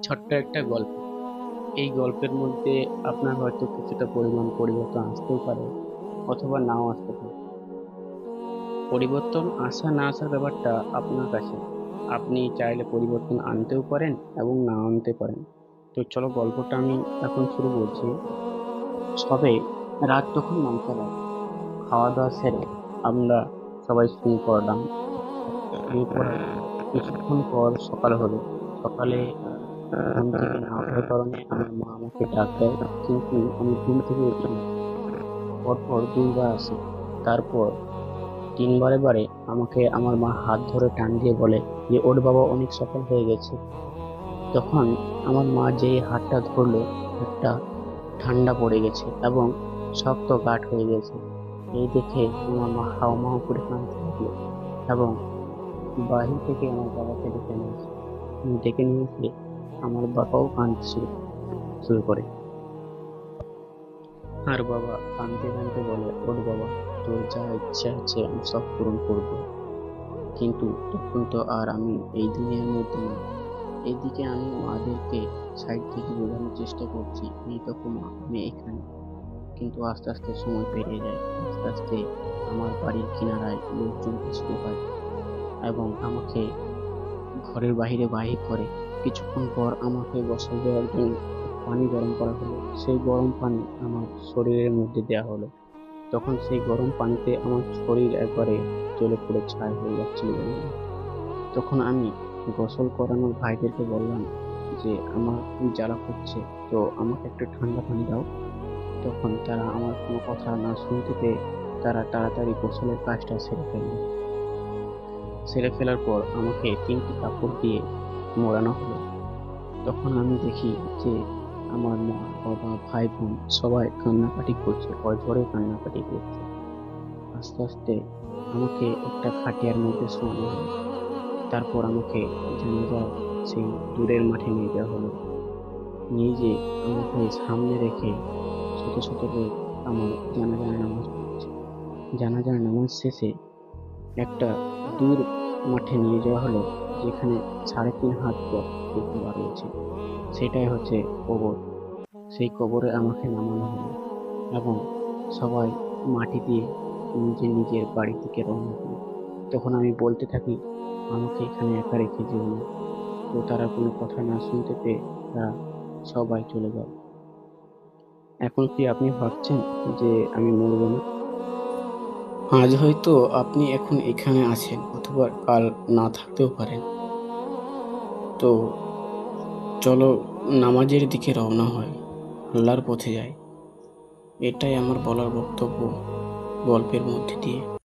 ছোট্ট একটা গল্প। এই গল্পের মধ্যে আপনার হয়তো কিছুটা পরিমাণ পরিবর্তন আসতেও পারে, অথবা নাও আসতে পারে। পরিবর্তন আসা না আসার ব্যাপারটা আপনার কাছে। আপনি চাইলে পরিবর্তন আনতেও পারেন এবং না আনতে পারেন। তো চলো, গল্পটা আমি এখন শুরু করছি। সবে রাত তখন 9টা বাজে। খাওয়া দাওয়া সেরে আমরা সবাই শুয়ে পড়লাম। শুয়ে পড়ার কিছুক্ষণ পর সকাল হলো। সকালে ঘুম থেকে না ওঠার কারণে আমার মা আমাকে ডাক দেয়, কিন্তু আমি ঘুম থেকে উঠি না। পরপর 2বার আসে। তারপর 3বারে বারে আমাকে আমার মা হাত ধরে টান দিয়ে বলে যে ওর বাবা, অনেক সকাল হয়ে গেছে। তখন আমার মা যেই হাতটা ধরলো, হাতটা ঠান্ডা পড়ে গেছে এবং শক্ত গাঢ় হয়ে গেছে। এই দেখে আমার মা হাউমাউ করে কাঁদতে লাগলো এবং বাহির থেকে আমার বাবাকে ডেকে নিয়ে আসে। ডেকে নিয়ে এসে আমার বাবাও কাঁদতে শুরু করে। আর বাবা কাঁদতে কাঁদতে বলে, ওর বাবা, তোর যা ইচ্ছা আছে আমি সব পূরণ করব। কিন্তু তখন তো আর আমি এই দুনিয়ার মধ্যে নেই। এদিকে আমি মাদেরকে সাইড থেকে বোঝানোর চেষ্টা করছি, এই তখন মা, আমি এখানে। কিন্তু আস্তে আস্তে সময় পেরিয়ে যায়। আস্তে আস্তে আমার বাড়ির কিনারায় লোকজন শুরু হয় এবং আমাকে ঘরের বাহিরে বাহির করে। কিছুক্ষণ পর আমাকে গোসল দেওয়ার জন্য পানি গরম করা হলো। সেই গরম পানি আমার শরীরের মধ্যে দেওয়া হলো। তখন সেই গরম পানিতে আমার শরীর একবারে জ্বলে পুড়ে ছাই হয়ে যাচ্ছিল বন্ধু। তখন আমি গোসল করানোর ভাইদেরকে বললাম যে আমার খুব জ্বালা করছে, তো আমাকে একটু ঠান্ডা পানি দাও। তখন তারা আমার কোনো কথা না শুনতে পেয়ে তারা তাড়াতাড়ি গোসলের কাজটা সেরে ফেললো। সেরে ফেলার পর আমাকে 3টি কাপড় দিয়ে মোড়ানো হলো। তখন আমি দেখি যে আমার মা, বাবা, ভাই, বোন সবাই কান্নাকাটি করছে, অঝরে কান্নাকাটি করছে। আস্তে আস্তে আমাকে একটা খাটিয়ার মধ্যে শোয়ানো হলো। তারপর আমাকে জানাজার সেই দূরের মাঠে নিয়ে যাওয়া হলো। নিয়ে যেয়ে আমাকে সামনে রেখে শত শত লোক আমার জানাজার নামাজ পড়ছে। জানাজার নামাজ শেষে একটা দূর মাঠে নিয়ে যাওয়া হলো, যেখানে 3.5 হাত পথ পুকুর রয়েছে। সেটাই হচ্ছে কবর। সেই কবরে আমাকে নামানো হলো এবং সবাই মাটি দিয়ে নিজের নিজের বাড়ির দিকে রওনা হলো। তখন আমি বলতে থাকি, আমাকে এখানে একা রেখে যেও না। তো তারা কোনো কথা না শুনতে পেয়ে তারা সবাই চলে যায়। এখন কি আপনি ভাবছেন যে আমি মরবো না? আজ হয়তো আপনি এখন এখানে আছেন, অথবা কাল না থাকতেও পারেন। তো চলো, নামাজের দিকে রওনা হয়, আল্লাহর পথে যাই। এটাই আমার বলার বক্তব্য গল্পের মধ্যে দিয়ে।